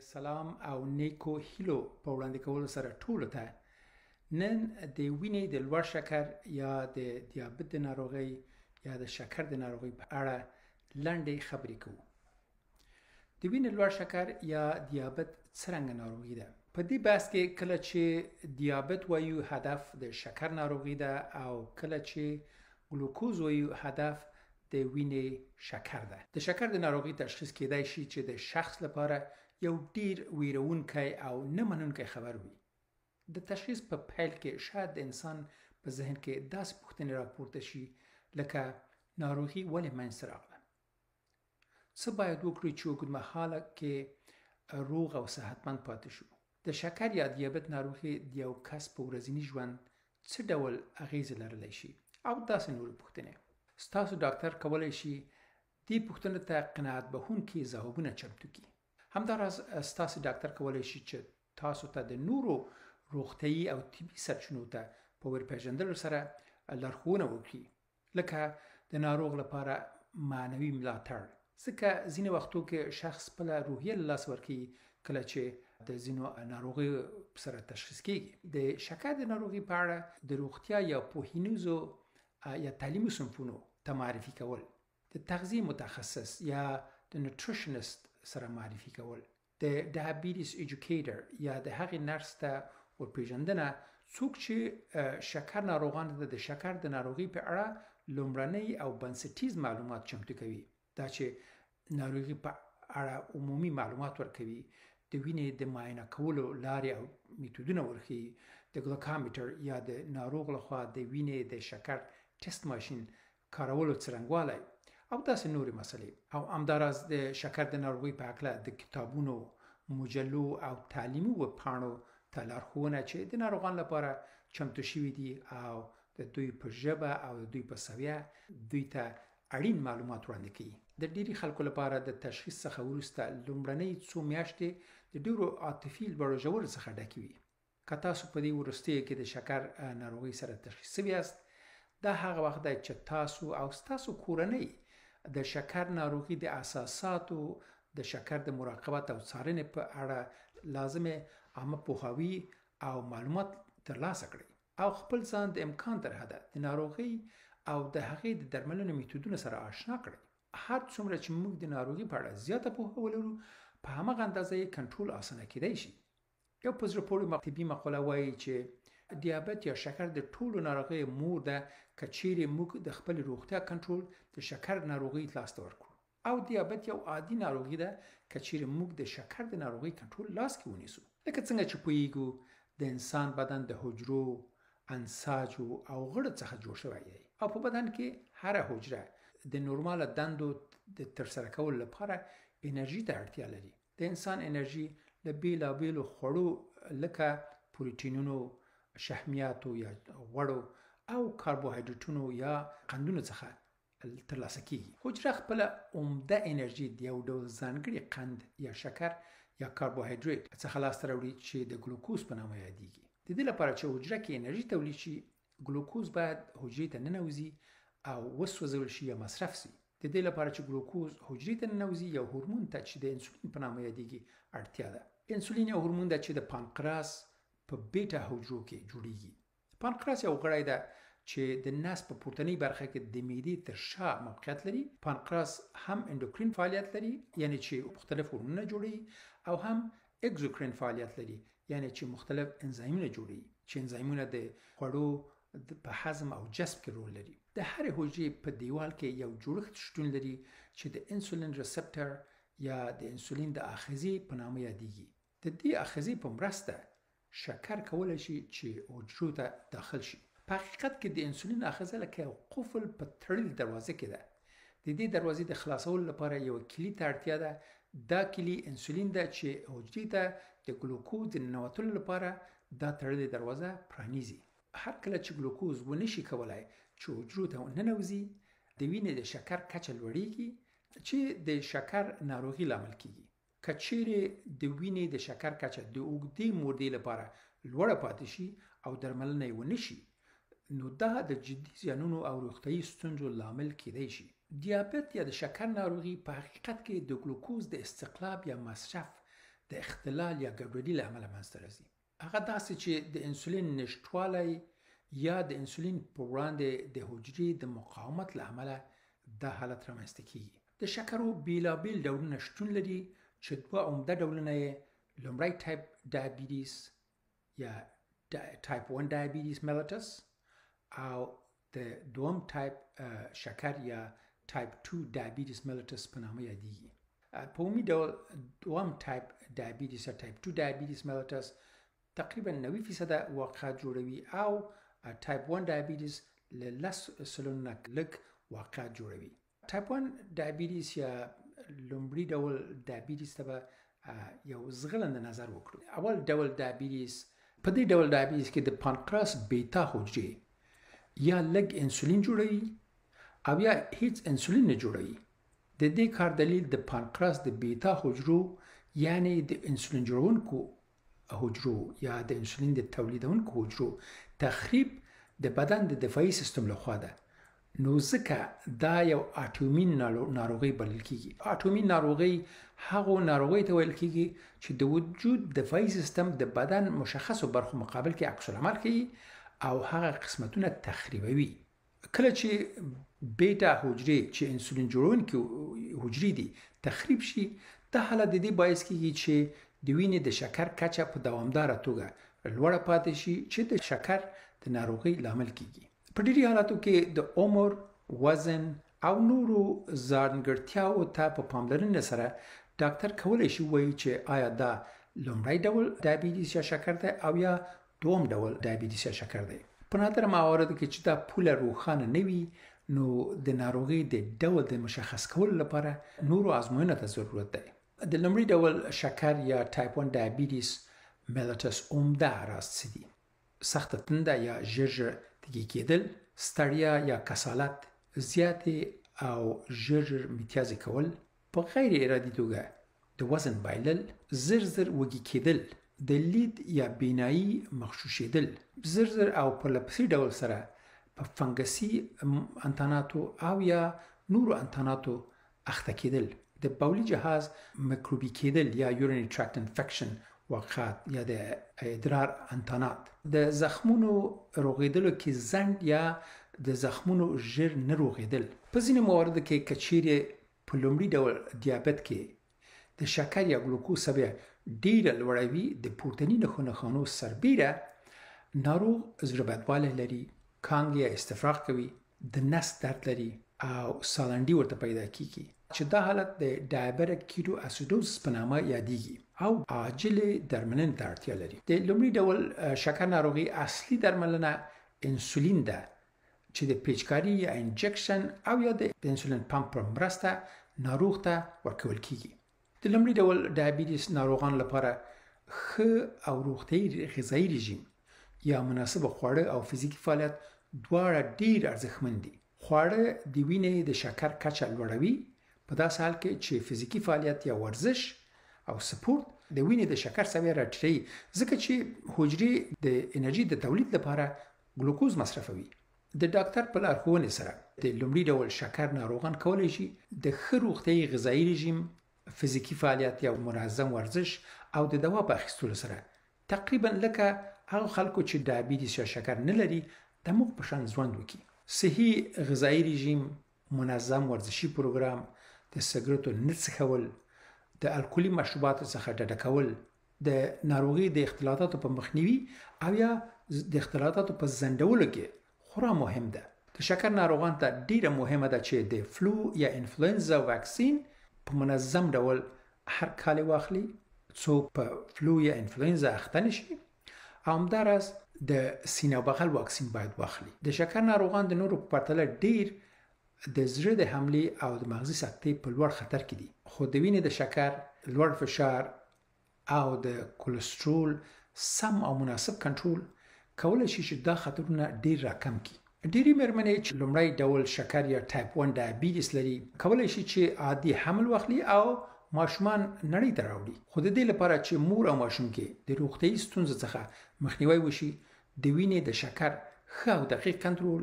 سلام او نیکو هیلو په وړاندې کولو سره ټولو ته نن د وینې د لوړ شکر یا د دیابت د ناروغۍ یا د شکر د ناروغۍ په اړه لنډې خبرې کوو. د وینې لوړ شکر یا دیابت څرنګه ناروغي ده؟ په دې بحث کې کله چې دیابت وایو هدف د شکر ناروغي ده او کله چې ګلوکوز وایو هدف د وینې شکر ده. د شکر د ناروغي تشخیص کېدای شي چې د شخص لپاره یو ډیر ویرونکی او نه منونکی خبر وي. د تشخیص په پیل کې شاید د انسان په ذهن کې داسې پوښتنې راپورته شي لکه ناروغي ولې منځته راغله؟ څه باید وکړو چې اوږدمهاله کې روغ او صحتمند پاتې شو؟ د شکر یا دیابت ناروغي د یو کس په ورځني ژوند څه ډول اغیزې لرلی شي او داسې نورې پوښتنې. ستاسو ډاکټر کولی شي دې پوښتنو ته قناعت بښونکي ځوابونه چمتو کړي. همداراز ستاسو ډاکټر کولی شي چې تاسو ته د نورو روغتیايي او طبي سرچینو ته په ورپېژندلو سره لارښوونه وکړي، لکه د ناروغ لپاره معنوي ملاتړ، ځکه ځینې وختو کې شخص خپله روحیه له لاسه ورکوي کله چې د ځینو ناروغیو سره تشخیص کېږي. د شکر د ناروغي په اړه د روغتیا یا پوهنیزو یا تعلیمي صنفونو ته معرفي کول، د تغذیه متخصص یا د نیوټریشنست سره معرفي کول، د ډایبیټیس ایجوکیټر یا د هغې نرس ته ورپېژندنه څوک چې شکر ناروغانو ته د شکر د ناروغۍ په اړه لومړنۍ او بنسټیز معلومات چمتو کوي. دا چې ناروغي په اړه عمومي معلومات ورکوي، د وینې د معاینه کولو لارې او میتودونه ورښیي، د ګلوکامیټر یا د ناروغ لخوا د وینې د شکر ټیسټ ماشین کارولو څرنګوالی او داسې نورې مسلې. او همداراز د شکر د ناروغۍ په هکله د کتابونو، مجلو او تعلیمي ویبپاڼو ته لارښوونه چې د ناروغانو لپاره چمتو شوي دي او د دوی په ژبه او د دوی په سویه دوی ته اړین معلومات وړاندې کوي. د ډیری خلکو لپاره د تشخیص څخه وروسته لومړنۍ څو میاشتې د ډیرو عاطفي لوړو ژورو څخه ډکې وي. که تاسو په دې وروستیو کې د شکر ناروغۍ سره تشخیص شوي یاست، دا هغه وخت دی چې تاسو او ستاسو کورنۍ د شکر ناروغي د اساساتو د شکر د مراقبت او څارنې په اړه لازمه عامه پوهاوی او معلومات ترلاسه کړئ او خپل ځان د امکان تر حده د ناروغي او د هغې د درملنې میتودونو سره آشنا کړئ. هر څومره چې موږ د ناروغي په اړه زیاته پوهه ولرو، په همغه اندازه یې کنټرول اسانه کېدای شي. یو په زړه پورې طبي مقوله وایي چې دیابت یا شکر د ټولو ناروغیو مور ده که چیرې موږ د خپل روغتیا کنټرول د شکر ناروغۍ لاسته ورکړو، او دیابت یو عادي ناروغي ده که چیرې موږ د شکر د ناروغۍ کنټرول لاس کې ونیسو. لکه څنګه چې پوهیږو د انسان بدن د حجرو، انساجو او غړو څخه جوړ شوی دی او په بدن کې هره حجره د نورماله دندو د ترسره کولو لپاره انرژي ته اړتیا لري. د انسان انرژي له بیلابیلو خوړو لکه پروتینونو، شحمیاتو یا غوړو او کاربوهایډریټونو یا قندونو څخه ترلاسه کیږي. حجره خپله عمده انرژي د یو ډول ځانګړي قند یا شکر یا کاربوهایډریټ څخه لاسته راوړي چې د ګلوکوز په نامه یادیږي. د دې لپاره چې حجره کې انرژي تولید شي، ګلوکوز باید حجرې ته ننوځي او وسوځول شي یا مصرف شي. د دې لپاره چې ګلوکوز حجرې ته ننوځي، یو هورمون ته چې د انسولین په نامه یادیږي اړتیا ده. انسولین یو هورمون ده چې د پانکراس په بیټا حجرو کې جوړیږي. پانکراس یو غړی ده چې د نس په پورتنۍ برخه کې د معدې تر شا موقعیت لري. پانکراس هم اندوکرین فعالیت لري، یعنی چې مختلف هورمونونه جوړوي، او هم اگزوکرین فعالیت لري، یعنی چې مختلف انزایمونه جوړوي چې انزایمونه د خوړو په هضم او جذب کې رول لري. د هرې حجرې په دیوال کې یو جوړښت شتون لري چې د انسولین ریسپټر یا د انسولین د آخذې په نامه یادیږي. د دې آخذې په مرسته شکر کولی شي چې حجرو ته داخل شي. په حقیقت کې د انسولین آخذه لکه یو قفل په تړلې دروازه کې ده. د دې دروازې د خلاصولو لپاره یو کلي ته اړتیا ده. دا کلي انسولین ده چې حجرې ته د ګلوکوز د ننوتلو لپاره دا تړلې دروازه پرانیزي. هر کله چې ګلوکوز ونشي کولای چې حجرو ته ننوځي، د وینې د شکر کچه لوړیږي چې د شکر ناروغي لامل کیږي. که چیرې د وینې د شکر کچه د اوږدې مودې لپاره لوړه پاتې شي او درملنه یې ونشي، نو دا د جدي زیانونو او روغتیايي ستونزو لامل کېدای شي. دیابت یا د شکر ناروغي په حقیقت کې د ګلوکوز د استقلاب یا مصرف د اختلال یا ګډوډي له امله منځته راځي. هغه داسې چې د انسولین نشتوالی یا د انسولین په وړاندې د حجرې د مقاومت له امله دا حالت رامنځته کیږي. د شکرو بیلابیل ډولونه شتون لري چې دوه عمده ډولونه یې لومړی ټایپ ډایبیټیس یا ټایپ 1 ډایبیټیس ملیټس او د دوم ټایپ شکر یا ټایپ 2 ډایبیټیس ملیټس په نامه یادیږي. په عمومي ډول دوم ټایپ ډایبیټیس یا ټایپ 2 ډایبیټیس ملیټس تقریبا 90% واقعات جوړوي او ټایپ 1 ډایبیټیس له 10 سلنه لږ واقعات جوړوي. ټایپ 1 ډایبیټیس یا لومړی ډول ډایبیټیس ته به یو زغلند نظر وکړو. اول ډول ډایبیټیس، په دې ډول ډایبیټیس کې د پانکراس بیتا حجرې یا لږ انسولین جوړوي او یا هیڅ انسولین نه جوړوي. د دې کار دلیل د پانکراس د بیتا حجرو یعنی د انسولین جوړونکو حجرو یا د انسولین د تولیدونکو حجرو تخریب د بدن د دفاعي سیستم لخوا ده. نو ځکه دا یو اټومین ناروغي بلل کیږي. اټومین ناروغي هغه ناروغي ته ویل کیږي چې د وجود دفاعي سیستم د بدن مشخصو برخو مقابل کې عکس العمل کوي او هغه قسمتونه تخریبوي. کله چې بیتا حجرې چې انسولین جوړونکي حجرې دي تخریب شي، دا حالت د دې باعث کیږي چې د وینې د شکر کچه په دوامداره توګه لوړه پاتې شي چې د شکر د ناروغۍ لامل کیږي. په ډېری حالاتو کې د عمر، وزن او نورو ځانګړتیاو ته په پاملرنې سره ډاکټر کولی شي ووایي چې آیا دا لومړی ډول ډایبیټیس یا شکر دی او یا دوم ډول ډایبیټیس یا شکر دی. په نادره مواردو کې چې دا پوله روښانه نه وي، نو د ناروغۍ د ډول د مشخص کولو لپاره نورو ازموینو ته ضرورت دی. د لومړي ډول شکر یا ټایپ 1 ډایبیټیس ملیټس عمده اعراض څه دي؟ سخته تنده یا ژر تږي کېدل، ستړیا یا کسالت، زیاتې او ژر میتیازې کول، په غیر ارادي توګه د وزن بایلل، زر وږي کېدل، د لید یا بینایی مغشوشېدل، زر او په لپسي ډول سره په فنګسي انتاناتو او یا نورو انتاناتو اخته کېدل، د بولي جهاز مکروبي کېدل یا یورینري ټراکټ انفیکشن واقعات یا د ادرار انتانات، د زخمونو روغېدلو کې ځنډ یا د زخمونو ژر نه روغېدل. په ځینې مواردو کې که چیرې په لومړي ډول دیابت کې د شکر یا ګلوکوز سویه ډیره لوړه وي، د پورتني نښانو سربیره ناروغ زړه بدوالی لري، کانګ یا استفراغ کوي، د نس درد لري او سالنډي ورته پیدا کیږي چې دا حالت د ډایابیټیک کیټو اسیدوزس په نامه یادیږي او عاجل درملنې ته اړتیا لري. د لومړي ډول شکر ناروغي اصلي درملنه انسولین ده چې د پیچکاري یا انجکشن او یا د انسولین پمپ پر مرسته ناروغ ته ورکول کیږي. د لومړي ډول ډایبیټیس ناروغان لپاره ښه او روغتیایي غذایي رژیم یا مناسب خواړه او فزیکي فعالیت دواړه ډیر ارزښتمن دي. خواړه د وینې د شکر کچه لوړوي، په داسې حال کې چې فزیکي فعالیت یا ورزش او سپورت د وینې د شکر سویه راټیټوي، ځکه چې حجرې د انرژي د تولید لپاره ګلوکوز مصرفوي. د ډاکټر په لارښوونې سره د لومړي ډول شکر ناروغان کولی شي د ښه روغتیایي غذایي رژیم، فزیکي فعالیت یا منظم ورزش او د دوا په اخیستلو سره تقریبا لکه هغه خلکو چې ډایبیټیس یا شکر نه لري د موږ په شان ژوند وکړي. صحي غذایي رژیم، منظم ورزشي پروګرام، د سګرټو نه څښل، د الکولي مشروباتو څخه ډډه کول، د ناروغي د اختلاطاتو په مخنیوي او یا د اختلاطاتو په ځنډولو کې خورا مهم ده. د شکر ناروغان ته ډیره مهمه ده چې د فلو یا انفلوئنزا واکسین په منظم ډول هر کال واخلي، څوک په فلو یا انفلوئنزا اخته نشي، او همداراز د سینه او بغل واکسین باید واخلي. د شکر ناروغان د نورو په پرتله ډیر د زړه د حملې او د مغزي سکتې په لوړ خطر کې دي، خو د وینې د شکر، لوړ فشار او د کولېسترول سم او مناسب کنټرول کولی شي چې دا خطرونه ډیر راکم کړي. ډېری مېرمنې چې لومړی ډول شکر یا ټایپ 1 ډایبیټیس لري کولی شي چې عادي حمل واخلي او ماشومان نړۍ ته راوړي، خو د دې لپاره چې مور او ماشوم کې د روغتیایي ستونزو څخه مخنیوی وشي، د وینې د شکر ښه او دقیق کنټرول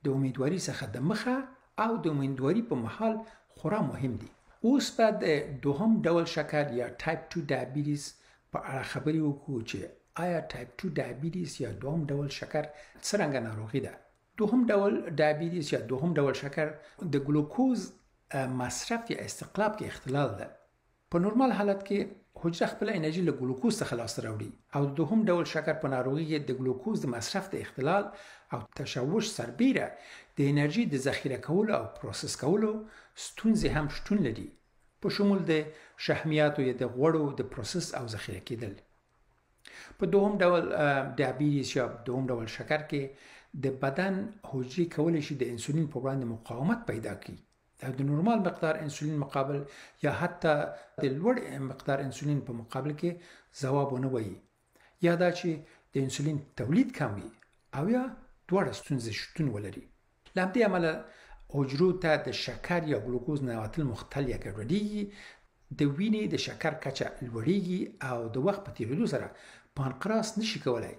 د امیدواري څخه د مخه او د امیدواري په مهال خورا مهم دي. اوس بعد دوهم ډول شکر یا ټایپ 2 ډایبیټیس په اړه خبرې وکړو چې آیا ټایپ 2 ډایبیټیس یا دوهم ډول شکر څرنګه ناروغي ده. دوهم ډول ډایبیټیس یا دوهم ډول شکر د ګلوکوز مصرف یا استقلاب کې اختلال ده. په نورمال حالت کې حجره خپل انرژي له ګلوکوز څخه لاسته راوړي او د دوهم ډول شکر په ناروغي کې د ګلوکوز د مصرف د اختلال او تشوش سربیره د انرژي د ذخیره کولو او پروسس کولو ستونزې هم شتون لري، په شمول د شحمیاتو یا د غوړو د پروسس او ذخیره کېدل. په دوهم ډول ډایبیټیس یا دوهم ډول شکر کې د بدن حجرې کولی شي د انسولین په وړاندې مقاومت پیدا کړي او د نورمال مقدار انسولین مقابل یا حتی د لوړ مقدار انسولین په مقابل کې ځواب ونه وایي، یا دا چې د انسولین تولید کم وي او یا دواړه ستونزې شتون ولري. له همدې امله حجرو ته د شکر یا ګلوکوز ننوتل مختل یا ګډوډېږي، د وینې د شکر کچه لوړېږي او د وخت په تېرېدو سره پانکراس نشي کولی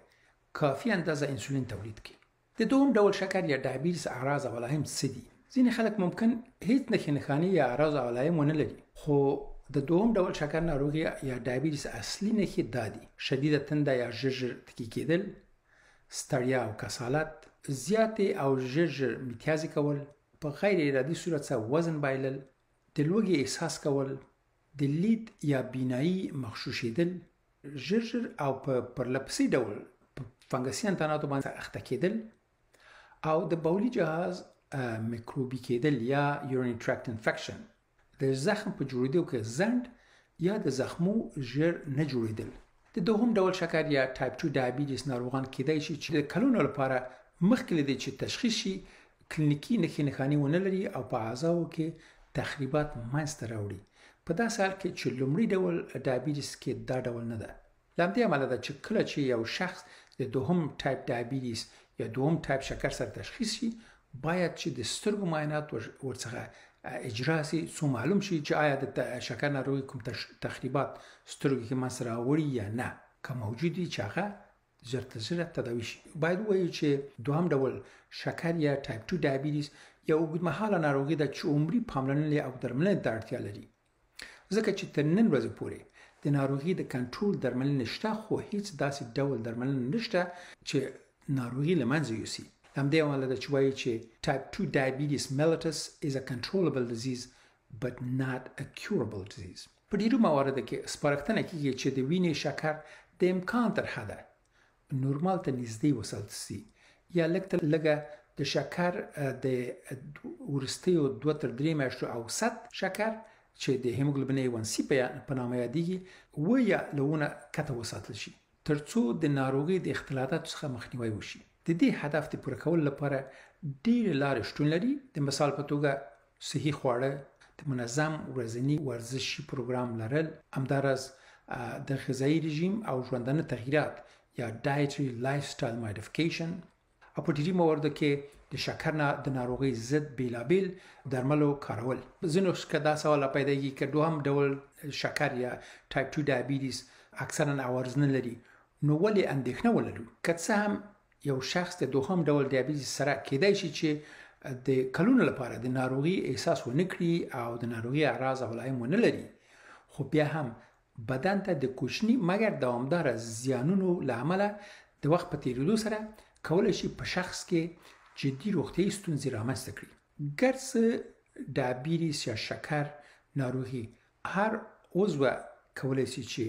کافي اندازه انسولین تولید کړي. د دوهم ډول شکر یا ډایبیټیس اعراض او علائم څه دي؟ ځینې خلک ممکن هیڅ نښې یا اعراض او علائم ونه لري، خو د دوهم ډول شکر ناروغي یا ډایبیټیس اصلي نښې دا دي: شدیده تنده یا ژر تکي کېدل، ستړیا او کسالت، زیاتې او ژر متیازې کول، په غیر ارادي صورت سره وزن بایلل، د لوږې احساس کول، د لید یا بینایی مغشوشېدل، ژر او په پرلپسې ډول په فنګسي انتاناتو باندې اخته کېدل او د بولي جهاز میکروبي کېدل یا یورینري ټراکټ انفیکشن، د زخم په جوړېدو کې ځنډ یا د زخمو ژر نه جوړېدل. د دوهم ډول شکر یا ټایپ 2 ډایبیټیس ناروغان کېدای شي چې د کلونو لپاره مخکې له دې چې تشخیص شي کلینیکي نښې ونه لري او په اعضاو کې تخریبات منځته راوړي، په داسې حال کې چې لومړی ډول ډایبیټیس کې دا ډول نه ده. له همدې امله ده چې کله چې یو شخص د دوهم ټایپ ډایبیټیس یا دوهم ټایپ شکر سره تشخیص شي، باید چې د سترګو معاینات ورڅخه اجرا شي څو معلوم شي چې آیا د شکر ناروغي کوم تخریبات سترګو کې منځته راوړي یا نه. که موجود وي چې هغه ژر تر ژره تداوي شي. باید ووایو چې دوهم ډول شکر یا ټایپ 2 ډایبیټیس یو اوږدمهاله ناروغي ده چې عمري پاملرنې او درملنې ته اړتیا لري، ځکه چې تر نن ورځې پورې د ناروغي د کنټرول درملنې شته، خو هیڅ داسې ډول درملنه نشته چې ناروغي له منځه یوسي. همدې امله ده چې وایي چې ټایپ 2 ډایبیټیس mellitus is a controllable disease but not a curable disease. په ډیرو مواردو کې سپارښتنه کیږي چې د وینې شکر د امکان تر حده نورمال ته نږدې وساتل شي، یا لږه د شکر د وروستیو 2 تر 3 میاشتو اوسط شکر چې د هیموګلوبین A1C په نامه یادېږي یا لونه کته وساتل شي، ترڅو د ناروغي د اختلالاتو څخه مخنیوي وشي. د دې هدف د پوره کولو لپاره ډېرې لارې شتون لري. د مثال په توګه صحي خواړه، د منظم ورځني ورزشي پروګرام لرل، همداراز د غذایي رژیم او ژوندانه تغییرات یا dietary lifestyle modification، او په ډېری مواردو کې د شکر د ناروغۍ ضد بیلابیل درملو کارول. ځینو کې دا سوال پیدا کېږي که دوهم ډول شکر یا ټایپ 2 ډایبیټیس اکثرا عوارض نه لري، نو ولې اندېښنه ولرو؟ که څه هم یو شخص د دوهم ډول ډایبیټیس سره کېدای شي چې د کلونو لپاره د ناروغي احساس ونه کړي او د ناروغي اعراض او علائم ونه لري، خو بیا هم بدن ته د کوچني مګر دوامداره زیانونو له امله د وخت په تېرېدو سره کولی شي په شخص کې جدي روغتیایي ستونزې رامنځته کړي. ګرڅه ډایبیټیس یا شکر ناروغي هر عضو کولی شي چې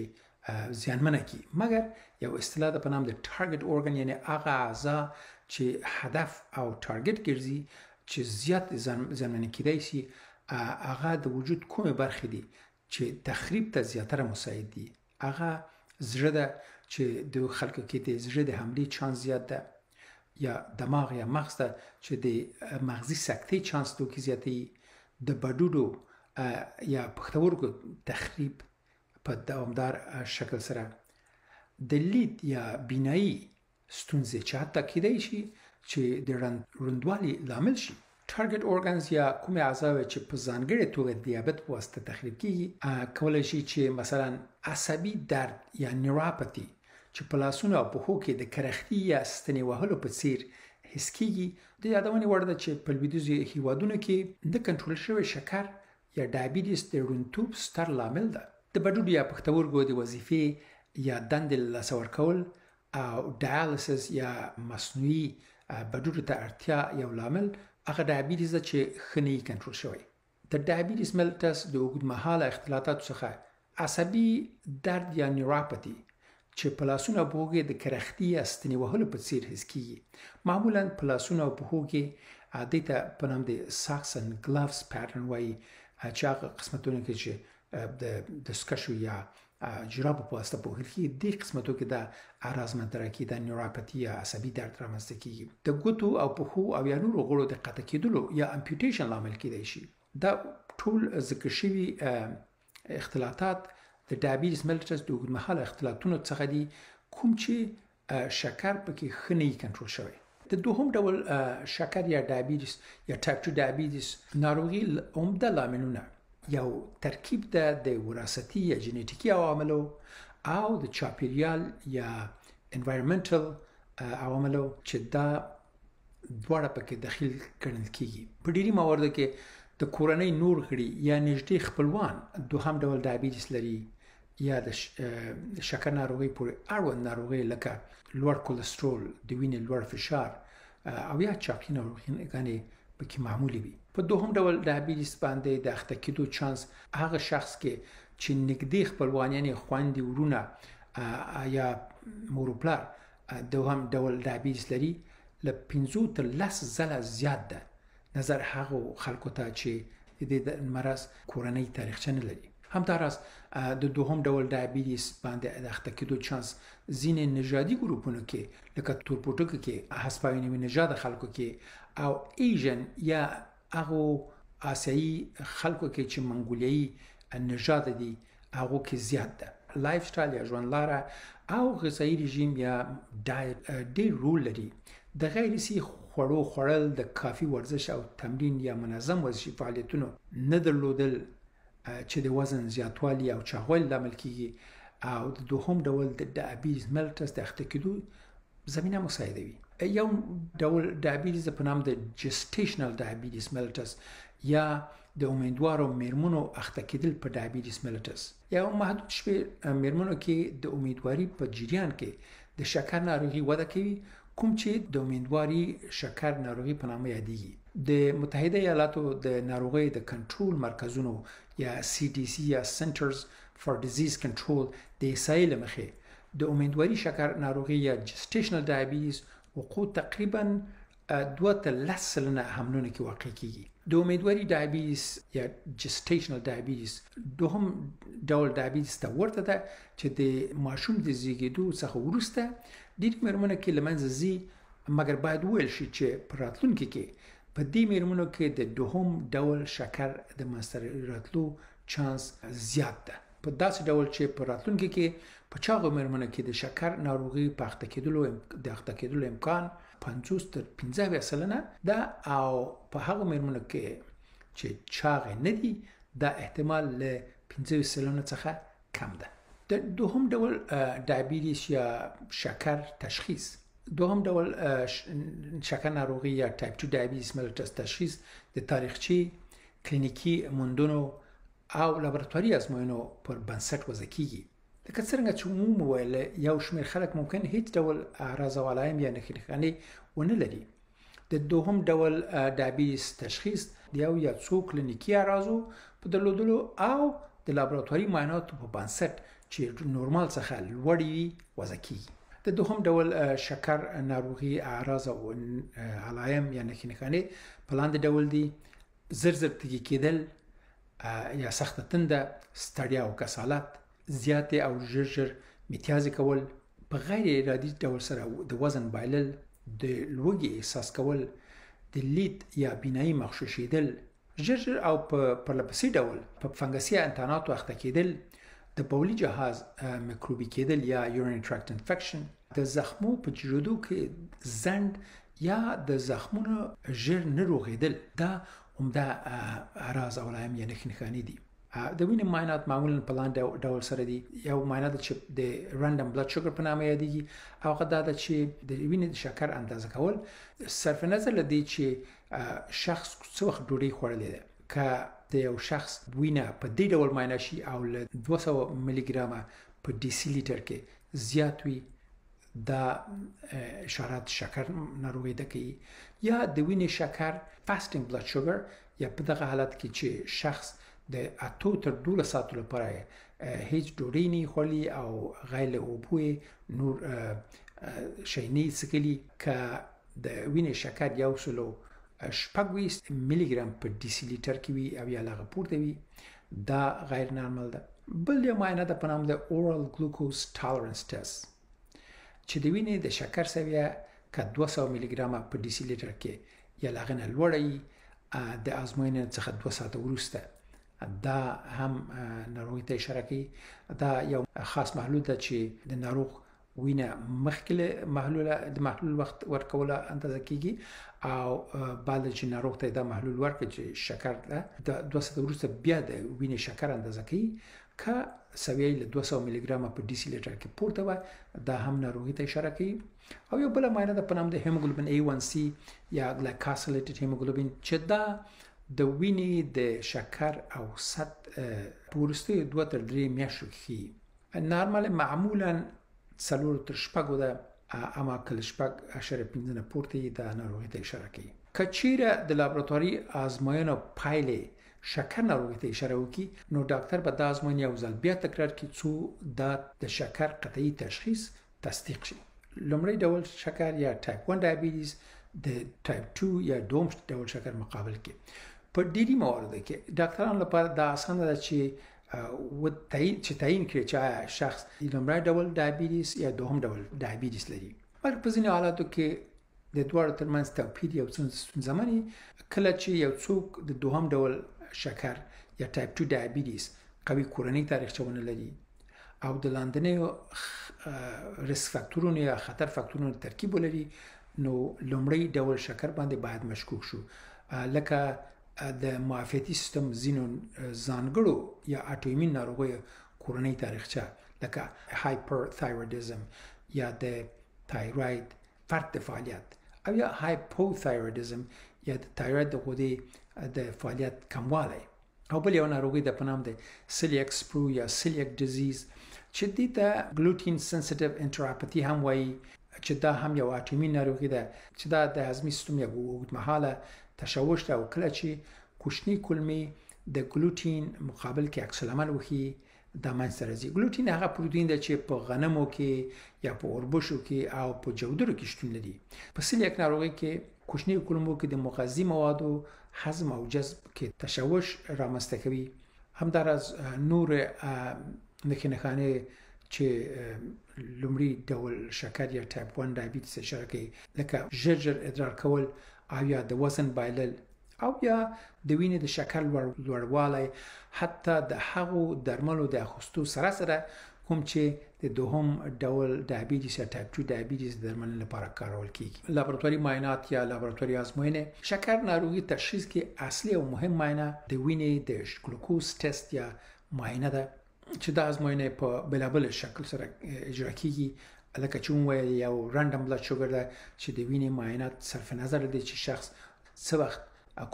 زیانمنه کی، مګر یو اصطلاح ده په نام د ټارګټ اورګن، یعنی هغه اعضا چې هدف او ټارګټ ګرځي چې زیات زیانمنه کیدای شي، هغه د وجود کومه برخې دي چې تخریب ته زیاتره مساعد دي. هغه زړه ده چې د خلکو کې د زړه د حملې چانس زیات ده، یا دماغ یا مغز ده چې د مغزي سکتې چانس دوی زیاتې، د بډوډو یا پښتورګو تخریب په دوامدار شکل سره، د لید یا بینایی ستونزې چې حتی کېدای شي چې د روندوالي لامل شي. ټارګټ اورګنز یا کومې اعضاوې چې په ځانګړې توګه د دیابت په واسطه تخریب کېږي کولی شي چې مثلا عصبي درد یا نیوروپاتي چې په لاسونو او پښو کې د کرختي یا ستنې وهلو په څیر حس کېږي. د یادونې وړ ده چې په لویدیځو هېوادونو کې د کنټرول شوی شکر یا ډایبیټیس د روڼتوب ستر لامل ده. د بډوډو یا پښتورګو د وظیفې یا دندې له لاسه ورکول او ډایالیسس یا مصنوعي بډوډو ته اړتیا یو لامل هغه ډایبیټیس ده چې ښه نه کنټرول شوی. د ډایبیټیس ملټس د اوږدمهاله اختلالاتو څخه عصبي درد یا نیوروپاتی چې په لاسونو او پښو کې د کرختي یا ستنې وهلو په څیر حس کیږي. معمولا په لاسونو او پښو کې دې ته په نام د ساکس اند ګلوز پیټرن وایي چې هغه قسمتونه کې چې د سکشو یا جرابو په واسطه پوهل کېږي دې قسمتو کې د اعراض منطقه کې د نیوروپاتی یا عصبي درد رامنځته کېږي. د ګوتو او پښو او یا نورو غړو د قطع کېدلو یا امپیوټیشن لامل کېدای شي. دا ټول ذکر شوي اختلالات د ډایبیټیس ملټس د اوږدمهاله اختلالاتونو څخه دي کوم چې شکر پکې ښه نه کنټرول شوی. د دوهم ډول شکر یا ډایبیټیس یا ټایپ 2 ډایبیټیس ناروغي عمده لاملونه یو ترکیب ده د وراثتي یا جنیټیکي عواملو او د چاپیریال یا انوایرمنټل عواملو چې دا دواړه پکې دخیل ګڼل کېږي. په ډېری مواردو کې د کورنۍ نور غړي یا نږدې خپلوان دوهم ډول ډایبیټیس لري یا د شکر ناروغي پورې اړوند ناروغي لکه لوړ کولېسترول، د وینې لوړ فشار او یا چاقي ناروغي پکې معمولي وي. په دوهم ډول ډایبیټیس باندې د اخته کېدو چانس هغه شخص کې چې نږدې خپلوان یعنې خویندې، ورونه یا مور و پلار دوهم ډول ډایبیټیس لري له 5 تر 10 ځله زیات ده نظر هغو خلکو ته چې د مرض کورنۍ تاریخچه نه لري. همداراز د دوهم ډول ډایبیټیس باندې د اخته کېدو چانس ځینې نژادي ګروپونو کې لکه تورپوټکو کې، هسپانوي نژاد خلکو کې او ایژن یا هغو آسیایي خلکو کې چې منګولیایي نژاد دي هغو کې زیات ده. لایف سټایل یا ژوندلاره او غذایي رژیم یا ډایټ ډېر رول لري. د غیر صحي خوړو خوړل، د کافي ورزش او تمرین یا منظم ورزشي فعالیتونو نه درلودل چې د وزن زیاتوالي او چاغوالي لامل کیږي او د دوهم ډول د ډایبیټیس ملټس د اخته کېدو زمینه مساعدوي. یو ډول ډایبیټیس په نام د جسټیشنل ډایبیټیس ملټس یا د امیدوارو میرمنو اخته کېدل په ډایبیټیس ملټس. یا محدود شمېر میرمنو کې د امیدواري په جریان کې د شکر ناروغي وده کوي کوم چې د امیدواري شکر ناروغي په نامه یادېږي. د متحده ایالاتو د ناروغۍ د کنټرول مرکزونو یا CDC یا Centers for Disease Control د احصایې له مخې د امیدواري شکر ناروغي یا جسټیشنل ډایبیټیس وقوع تقریبا 2 تر 10 سلنه حملونه کې واقع کیږي. د امیدواري ډایبیټیس یا جسټیشنل ډایبیټیس دوهم ډول ډایبیټیس ته ورته ده چې د ماشوم د زیږیدو څخه وروسته ډېرې مېرمنو کې له منځه ځي، مګر باید وویل شي چې په راتلونکي کې په دې مېرمنو کې د دوهم ډول شکر د منځته راتلو چانس زیات ده. په داسې ډول چې په راتلونکي کې په چاغو مېرمنو کې د شکر ناروغي په اخته کېدلو امکان 50 تر 15 سلنه ده او په هغو مېرمنو کې چې چاغې نه دي دا احتمال له 15 سلنه څخه کم ده. د دوهم ډول ډایبیټیس یا شکر تشخیص. دوهم ډول شکر ناروغي یا ټایپ 2 ډایبیټیس ملټس تشخیص د تاریخچې، کلینیکي موندنو او لابراتواري ازموینو پر بنسټ وضع کیږي. لکه څرنګه چې عموم وویل یو شمېر خلک ممکن هیڅ ډول اعراض او علایم یا نښې نښانې ونه لري. د دوهم ډول ډایبیټیس تشخیص د یو یا څو کلینیکي اعراضو په درلودلو او د لابراتواري معایناتو په بنسټ چې نورمال څخه لوړې وي وضع کیږي. د دوهم ډول شکر ناروغي اعراض او علایم یا نښې نښانې په لاندې ډول دي: زر تږي کېدل یا سخته تنده، ستړیا او کسالت، زیاتې او ژر میتیازې کول، په غیر ارادي ډول سره د وزن بایلل، د لوږې احساس کول، د لید یا بینایي مغشوشېدل، ژر او په پرلپسې ډول په فنګسي انتاناتو اخته کېدل، د بولي جهاز میکروبي کېدل یا یورینري ټراکټ انفیکشن، د زخمو په جوړېدو کې ځنډ یا د زخمونو ژر نه روغېدل. دا عمده اعراض او علایم یا نښې نښانې دي. د وینې معاینات معمولا په لاندې ډول سره دي. یو معاینه ده چې د رانډم بلډ شوګر په نامه یادېږي او هغه دا ده چې د وینې د شکر اندازه کول صرف نظر له دې چې شخص څه وخت ډوډۍ خوړلې ده. که د یو شخص وینه په دې ډول معاینه شي او له 200 ملي ګرامه په ډیسی لیټر کې زیات وي دا اشارات شکر ناروغي ده کوي. یا د وینې شکر فاستینګ بلډ شوګر، یا په دغه حالت کې چې شخص د 8 تر 12 ساعتو لپاره هیڅ ډوډۍ نه خوري او غیر اوبه نور شي نه څکلي، که د وینې شکر 1.6 ملي ګرام په ډیسی لیټر کې وي او یا لږ پورته وي، دا غیر نارمل ده. بل یو معاینه ده په نام د اورال ګلوکوز ټالرنس ټیسټ چې د وینې د شکر سویه که 200 ملي ګرامه په ډیسی لیټر کې یا لږ نه لوړه وي د ازموینې څخه 2 ساعته وروسته، دا هم ناروغي ته اشاره کوي. دا یو خاص محلول ده چې د ناروغ وینه مخکې د محلول وخت ورکوله اندازه کیږي او بعد چې ناروغ ته دا محلول ورکړي چې شکر ده د 2 ساعته وروسته بیا د وینې شکر اندازه کوي. که سویه له 200 ملي ګرامه په ډیسی لیټر کې پورته وه، دا هم ناروغي ته اشاره کوي. او یو بله معاینه ده په نام د هیموګلوبین A1C یا ګلایکاسیلیټډ هیموګلوبین چې دا د وینې د شکر اوسط په وروستیو 2 تر 3 میاشتو کې ښیي. نارمل معمولا 4 تر 6 ده، اما کله 6.5 نه پورته دا ناروغي ته اشاره کوي. که چیرې د لابراتواري آزموینو پایلې شکر ناروغي ته اشاره وکړي، نو ډاکټر به دا ازموینه یو ځل بیا تکرار کړي څو دا د شکر قطعي تشخیص تصدیق شي. لومړی ډول شکر یا ټایپ 1 ډایبیټیز د ټایپ 2 یا دوم ډول شکر مقابل کې په ډیری مواردو کې ډاکټرانو لپاره دا اسانه ده چې تعیین کړي چې شخص لومړی ډول ډایبیټیز یا دوم ډول ډایبیټیز لري. مګر په ځینې حالاتو کې د دواړو ترمنځ توپیر یو څه ستونزمن، کله چې یو څوک د دوهم ډول شکر یا ټایپ 2 ډایبیټیز قوي کورنۍ تاریخچه ونه لري او د لاندنیو ریسک فاکتورونو یا خطر فاکتورونو ترکیب ولري، نو لومړی ډول شکر باندې باید مشکوک شو. لکه د معافیتي سیستم ځینو ځانګړو یا اټوایمین ناروغیو کورنۍ تاریخچه لکه هایپرثایرویډیزم یا د تایروید فرط فعالیت او یا هایپوثایرویډیزم یا د تایروید د غدې د فعالیت کموالی، او بل یو ناروغي د په نام د سیلیاک سپرو یا سیلیاک ډیزیز چې دې ته ګلوټین سنسیټیو انټراپاتی هم وایي، چې دا هم یو اټوایمین ناروغي ده چې دا د هضمي سیستم یو اوږدمهاله تشوش ده او کله چې کوچني کولمې د ګلوټین مقابل کې عکس العمل وښیي دا منځته راځي. ګلوټین هغه پروتین ده چې په غنمو کې یا په اوربشو کې او په جودرو کې شتون لري. په سیلیاک ناروغي کې کوچني کولمو کې د مغذي موادو هضم او جذب کې تشوش رامنځته کوي. همداراز نور نښانې چې لومړی ډول شکر یا ټایپ 1 ډایبیټیز اشاره کوي، لکه ژر ادرار کول او یا د وزن بایلل او یا د وینې د شکر لوړوالی، حتی د هغو درملو د اخیستو سره کوم چې د دوهم ډول ډایبیټیز یا ټایپ 2 ډایبیټیز د درملنې لپاره کارول کیږي. لابراتواري معاینات یا لابراتواري ازموینې شکر ناروغي تشخیص کې اصلي او مهم معاینه د وینې د ګلوکوز ټیسټ یا معاینه ده چې دا ازموینه په بلابل شکل سره اجرا کیږي. لکه چې وایي یو رانډم بلډ شوګر ده چې د وینې معاینات صرف نظر دی چې شخص څه وخت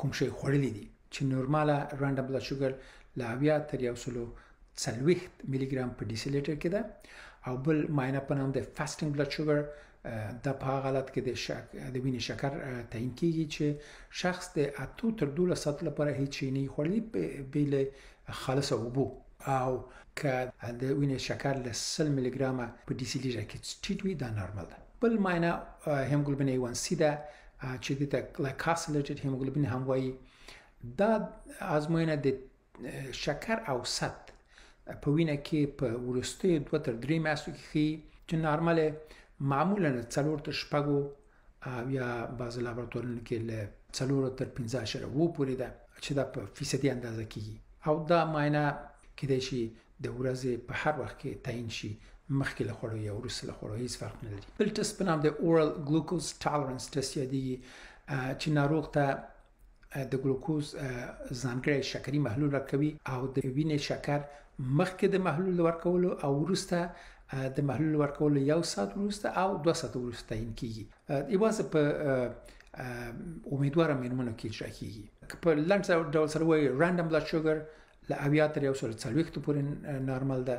کوم شی خوړلی دی، چې نورماله رانډم بلډ شوګر له 70 تر 140 ملي ګرام په ډیسی لیټر کې ده. او بل معاینه په نام د فاستینګ بلډ شوګر د په هغه حالت کې د وینې شکر تعیین کیږي چې شخص د 8 تر 12 ساعت لپاره هیڅ شی نه خوړلی بل خالص اوبو، او که د وینې شکر له 10 ملي ګرامه په ډیسی لیټر کې ټیټ وي دا نارمل ده. بل معاینه هیموګلوبین A1C ده چې د ګلایکاسیلیټډ هیموګلوبین هم وایي. دا ازموینه د شکر اوسط په وینه کې په وروستیو 2 تر 3 میاشتو کې ښیي چې نارمل معمولا 4 تر 6 یا بعض لابراتوارونو کې له 4 تر 15 پورې ده چې دا په فیصدي اندازه کیږي. او دا معاینه کېدای شي د ورځې په هر وخت کې تعیین شي، مخکې له خوړو یا وروسته له خوړو هیڅ فرق نه لري. بل ټسټ په نام د اورال ګلوکوز ټالرنس ټسټ یادېږي چې ناروغ ته د ګلوکوز ځانګړی شکري محلول ورکوي او د وینې شکر مخکې د محلول ورکولو او وروسته د محلول ورکولو 1 ساعت وروسته او 2 ساعت وروسته تعیین کیږي. یوازې په امیدوارم میرمنو کې اجرا کیږي. په لنډ ډول سره وایي رانډم بلډ شوګر له 80 تر 140 پورې نارمل ده.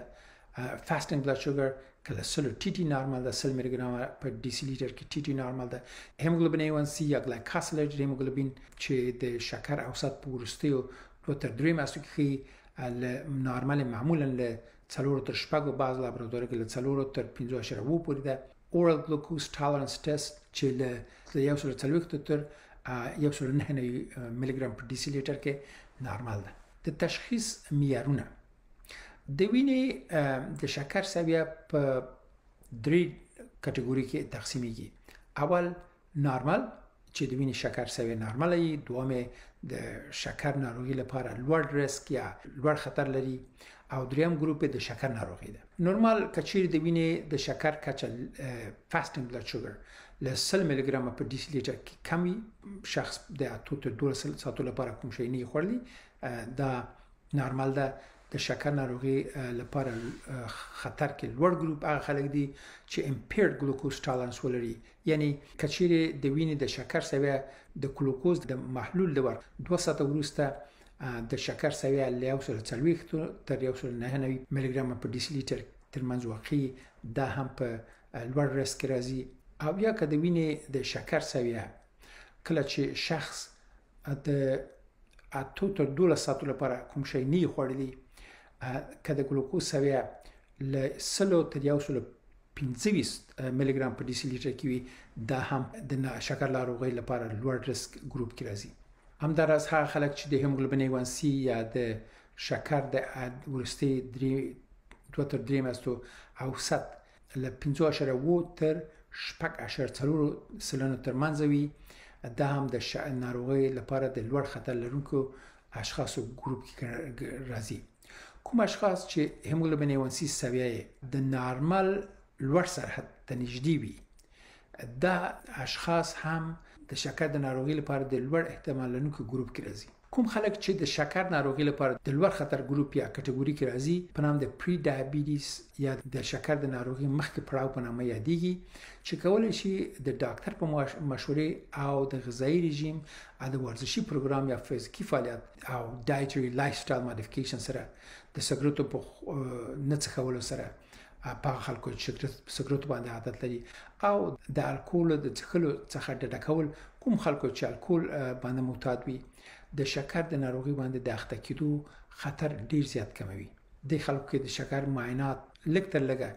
فاستینګ بلډ شوګر کله 100 ټي ټي نارمل ده، 100 ملي ګرام په ډیسی لیټر کې ټي ټي نارمل ده. هیموګلوبین A1C یا ګلایکوسایلیټډ هیموګلوبین چې د شکر اوسط په وروستیو 2 تر 3 میاشتو کې نارمل معمولا له 4 تر 6 بعض لابراتوار کې له 4 تر 5.7 پورې ده. اورال ګلوکوز ټالرنس ټیسټ چې له 140 تر 1.9 ملي ګرام پر ډیسی لیټر کې نارمل ده. د تشخیص معیارونه د وینې د شکر سویه په 3 کټګوري کې تقسیمیږي. اول نارمل چې د وینې شکر سویه نارمل وي، دومه د شکر ناروغي لپاره لوړ ریسک یا لوړ خطر لري، او دریم ګروپ د شکر ناروغي ده. نورمال کچیر د وینې د شکر کچه فاستینګ بلډ شوګر له 100 ملي ګرام پر ډیسی لیټر کې کمی، شخص د 8 تر 12 ساعتو لپاره کوم شی نه خورلی دا نارمل ده. د شکر ناروغي لپاره خطر کې لوړ ګروپ هغه خلک دي چې امپیرډ ګلوکوز ټالرنس ولري، یعنی کچیر د وینې د شکر سویه د ګلوکوز د محلول لور 2 ساعته وروسته د شکر سویه له 140 تر 1.9 ملي ګرام پر ډیسی لیټر ترمنځ واقعي، دا هم په لوړ ریسک راځي. او یا که د وینې د شکر سویه کله چې شخص د 8 تر 12 ساعتو لپاره کوم شی نه خوړلی، که د ګلوکوز سویه له 100 تر 125 ملي ګرام پر ډیسی لیټر کې وي، دا هم د شکر ناروغۍ لپاره لوړ ریسک ګروپ کې راځي. همداراز هغه خلک چې د هیموګلوبین A1C یا د شکر د وروستي 2 تر 3 میاشتو اوسط له 5.7 تر 6.4 ترمنځ وي، دا هم د ناروغۍ لپاره د لوړ خطر لرونکو اشخاصو ګروپ کې راځي. کوم اشخاص چې هیموګلوبین A1C سویه د نارمل لوړ سرحد ته نږدې وي، دا اشخاص هم د شکر د ناروغي لپاره د لوړ احتمال لرونکو ګروپ کې راځي. کوم خلک چې د شکر ناروغي لپاره د لوړ خطر ګروپ یا کټګوري کې راځي په نام د پری ډایبټیس یا د شکر د ناروغي مخکې پړاو په نامه یادېږي، چې کولای شي د ډاکټر په مشورې او د غذایی رژیم او د ورزشي پروګرام یا فزیکي فعالیت او ډایټري لایف سټایل ماډیفیکیشن سره د سګریټو په نه څښلو سره په خلکو چې سګریټ باندې عادت لري او د الکول د څښلو څخه ډډه کول، کوم خلکو چې الکول باندې معتاد وي د شکر د ناروغي باندې د اخته کېدو خطر ډیر زیات کموي. د خلکو کې د شکر معاینات لږ تر لږه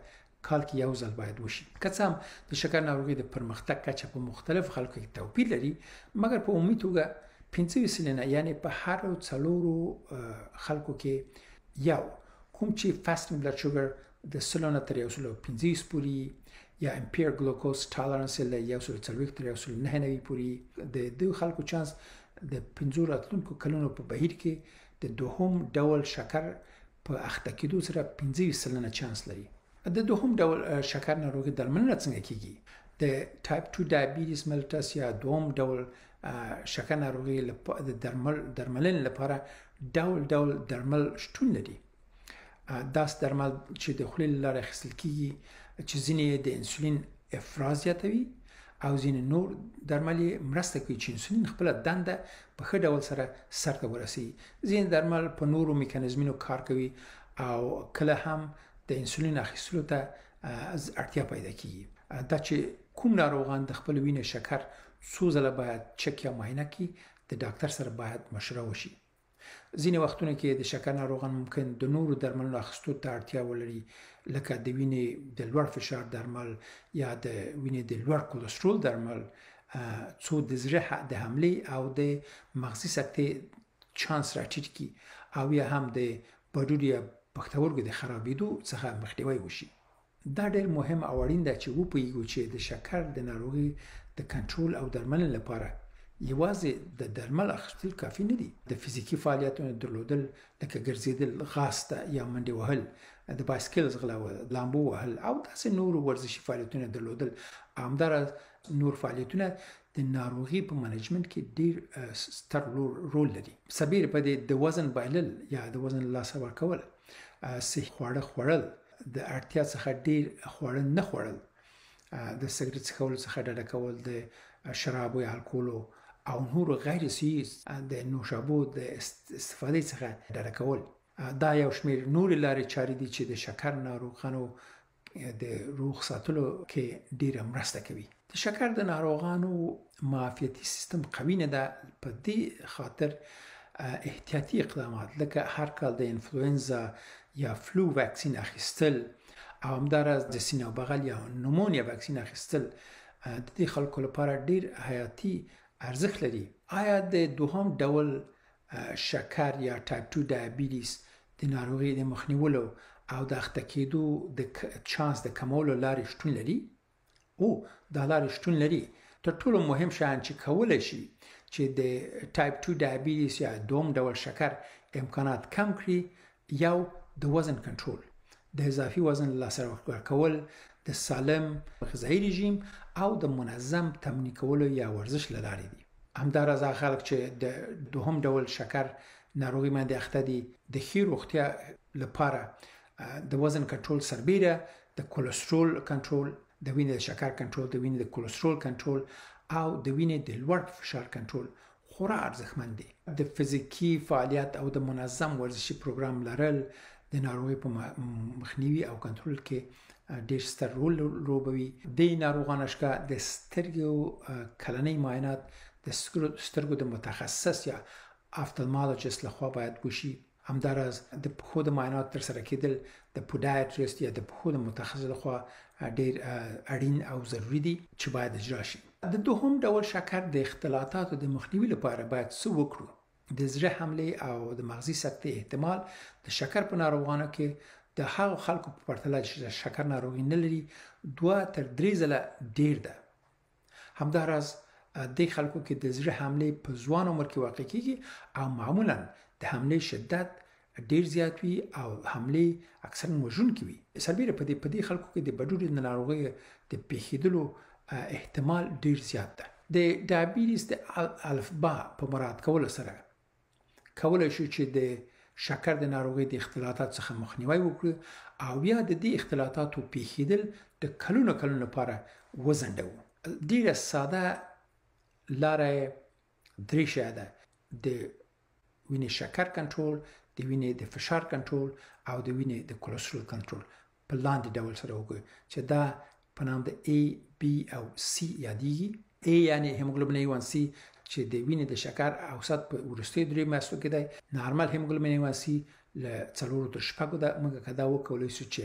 کال کې یو ځل باید وشي. که څه هم د شکر ناروغي د پرمختګ کچه په مختلف خلکو کې توپیر لري، مګر په عمومي توګه 25 سلنه، یعنی په هر 4 خلکو کې یو کوم چې فاستینګ بلډ شوګر د 100 تر 150 پورې یا امپیر ګلوکوز ټالرنس له 140 تر 1.9 پورې، د دوه خلکو چانس د 15 راتلونکو کلونو په بهیر کې د دوهم ډول شکر په اخته کېدو سره 15 سلنه چانس لري. د دوهم ډول شکر ناروغي درملنه څنګه کیږي؟ د ټایپ 2 ډایبټیس ملټس یا دوم ډول شکر ناروغي د درملنې لپاره ډول درمل شتون لري. داس درمل چې د خولې له لارې اخیستل کیږي چې ځینې د انسولین افراز زیاتوي او ځینې نور درمل مرسته کوي چې انسولین خپل دنده په ښه ډول سره سرته ورسوي. ځینې درمل په نورو میکانیزمونو کار کوي او کله هم د انسولین اخیستلو ته اړتیا پیدا کیږي. دا چې کوم ناروغان د خپل وینې شکر څو ځله باید چک یا معاینه کړي، د ډاکټر سره باید مشوره وشي. ځینې وختونه کې د شکر ناروغان ممکن د نورو درملونو اخیستو ته اړتیا ولري، لکه د وینې د لوړ فشار درمل یا د وینې د لوړ کولېسترول درمل، څو د زړه د حملې او د مغزي سکتې چانس راټیټ کړي او یا هم د بډوډ یا پښتورګو د خرابېدو څخه مخنیوی وشي. دا ډېر مهم او اړین ده چې وپوهیږو چې د شکر د ناروغي د کنټرول او درملنې لپاره یوازې د درمل اخیستل کافي نه دي. د فزیکي فعالیتونو درلودل لکه ګرځېدل، غاسته یا منډې وهل، د بایسکل ځغلول، لامبو وهل او داسې نور ورزشي فعالیتونه درلودل، همداراز نور فعالیتونه د ناروغي په منیجمنت کې ډیر ستر رول لري. سربیره په دې د وزن بایلل یا د وزن لاسه ورکول، صحي خواړه خوړل، د اړتیا څخه ډیر خواړه نه خوړل، د سګرټ څښلو څخه ډډه کول، د شراب او الکول او نور غیر صحي د نوشابو د استفادې څخه ډډه کول. دا یو شمېر نورې لارې چارې دي چې د شکر ناروغانو د روغ ساتلو کې ډیره مرسته کوي. د شکر د ناروغانو معافیتي سیستم قوي نه ده، په دې خاطر احتیاطي اقدامات لکه هر کال د انفلوئنزا یا فلو واکسین اخیستل او همداراز د سینه او بغل یا نمونیا واکسین اخیستل د دې خلکو لپاره ډیر حیاتي ارزښت لري. آیا د دوهم ډول شکر یا ټایپ 2 ډایبیټیس د ناروغۍ د مخنیولو او د اخته کېدو د چانس د کمولو لارې شتون لري؟ او دا لارې شتون لري. تر ټولو مهم شیان چې کولی شي چې د ټایپ 2 ډایبیټیس یا دوم ډول شکر امکانات کم کړي، یو د وزن کنټرول، د اضافي وزن له لاسه ورکول، د سالم غذایي رژیم او د منظم تمرین کولو یا ورزش له لارې دي. همداراز هغه خلک چې د دوهم ډول شکر ناروغي باندې اخته دي د ښې روغتیا لپاره د وزن کنټرول سربیره د کولېسترول کنټرول، د وینې د شکر کنټرول، د وینې د کولېسترول کنټرول او د وینې د لوړ فشار کنټرول خورا ارزښتمند دي. د فزیکي فعالیت او د منظم ورزشي پروګرام لرل د ناروغۍ په مخنیوي او کنټرول کې ډیر ستر رول لوبوي. د ناروغانو شکا د سترګو کلنۍ معاینات د سترګو د متخصص یا افتالمولوژیست لخوا باید وشي. همداراز د پښو د معاینات ترسره کېدل د پودیاتریست یا د پښو د متخصص لخوا ډیر اړین او ضروری دي چې باید اجرا شي. د دوهم ډول شکر د اختلاطاتو د مخنیوي لپاره باید څه وکړو؟ د زړه حملې او د مغزي سکتې احتمال د شکر په ناروغانو کې د هغو خلکو په پرتله چې شکر ناروغي نه لري 2 تر 3 ځله ډیر ده. همداراز د خلکو کې د زړه حملې په ځوان عمر کې واقع کیږي او معمولا د حملې شدت ډیر زیات وي او حملې اکثر وژونکې وي. سربیره په دې خلکو کې د بډوډې ناروغۍ د پیښېدلو احتمال ډیر زیات ده. د ډایبیټیس د الفبا په مراعات کولو سره کولی شو چې د شکر د ناروغۍ د اختلاطات څخه مخنیوی وکړو او یا د دې اختلاطاتو پیښېدل د کلونو لپاره وځنډوو. ډیره ساده لاره 3 شیه ده: د وینې شکر کنټرول، د وینې د فشار کنټرول او د وینې د کولېسترول کنټرول په لاندې ډول سره وکړو چې دا په نام د A, B او C یادېږي. A یعنی هیموګلوبین A1C چې د وینې د شکر اوسط په وروستیو 3 میاشتو کې دی. نارمل هیموګلوبین A1C له 4 تر 6 ده. موږ که دا وکولی شو چې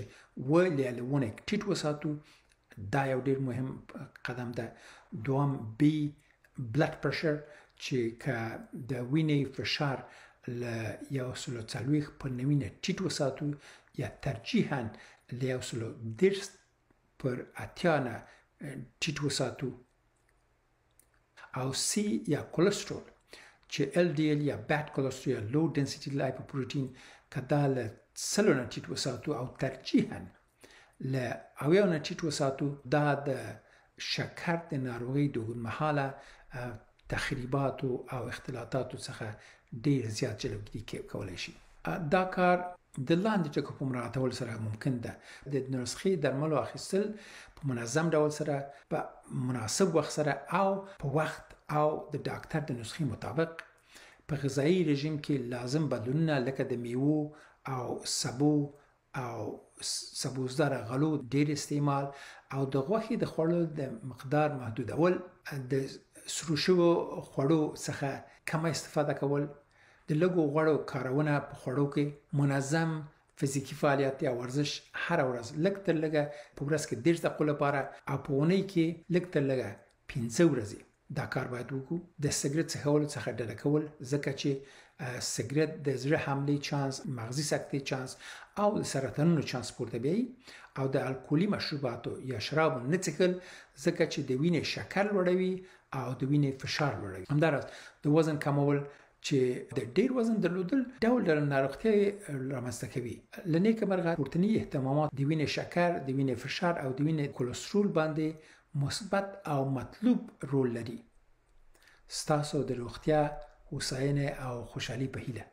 ولونه ټیټ وساتو، دا یو ډیر مهم قدم ده. دوم B بلډ پرشر چې که د وینې فشار له 140 پر 90 ټیټ وساتو یا ترجیحاً له 110 پر 80 ټیټ وساتو. او C یا کولېسترول چې LDL یا بیډ کولېسترول یا لو ډنسټي لایپوپروټین که دا له 100 نه ټیټ وساتو او ترجیحاً له 90 نه ټیټ وساتو، دا د شکر د ناروغۍ د اوږدمهاله تخریباتو او اختلاطاتو څخه ډیر زیات جلوګیري کولی شي. دا کار د لاندې ټکو په مراعاتولو سره ممکن ده: د نسخې درملو اخیستل په منظم ډول سره، په مناسب وخت سره او په وخت او د ډاکټر د نسخې مطابق، په غذایي رژیم کې لازم بدلونونه لکه د میوو او سبو او سبوزدار غلو ډیر استعمال او د غوښې د خوړلو د مقدار محدودول، د سرو شوو خوړو څخه کم استفاده کول، د لږو غوړو کارونه په خوړو کې، منظم فزیکی فعالیت یا ورزش هر ورځ لږ تر لږه په ورځ کې 30 دقیقو لپاره او په اونۍ کې لږ تر لږه 15 ورځې دا کار باید وکړو. د سګرټ څښلو څخه ډډه کول، ځکه چې سګرټ د زړه حملې چانس، مغزي سکتې چانس او د سرطانونو چانس پورته بیایي. او د الکولي مشروباتو یا شرابو نه څښل، ځکه چې د وینې شکر لوړوي او د وینې فشار لوړوي. همداراز د وزن کمول چې د ډیر وزن درلودل ډول ناروغتیا رامنځته کوي. له نیکه مرغه پورتني اهتمامات د وینې شکر، د وینې فشار او د وینې کولېسترول باندې مثبت او مطلوب رول لري. ستاسو د روغتیا، هوساینې او خوشحالي په هیله.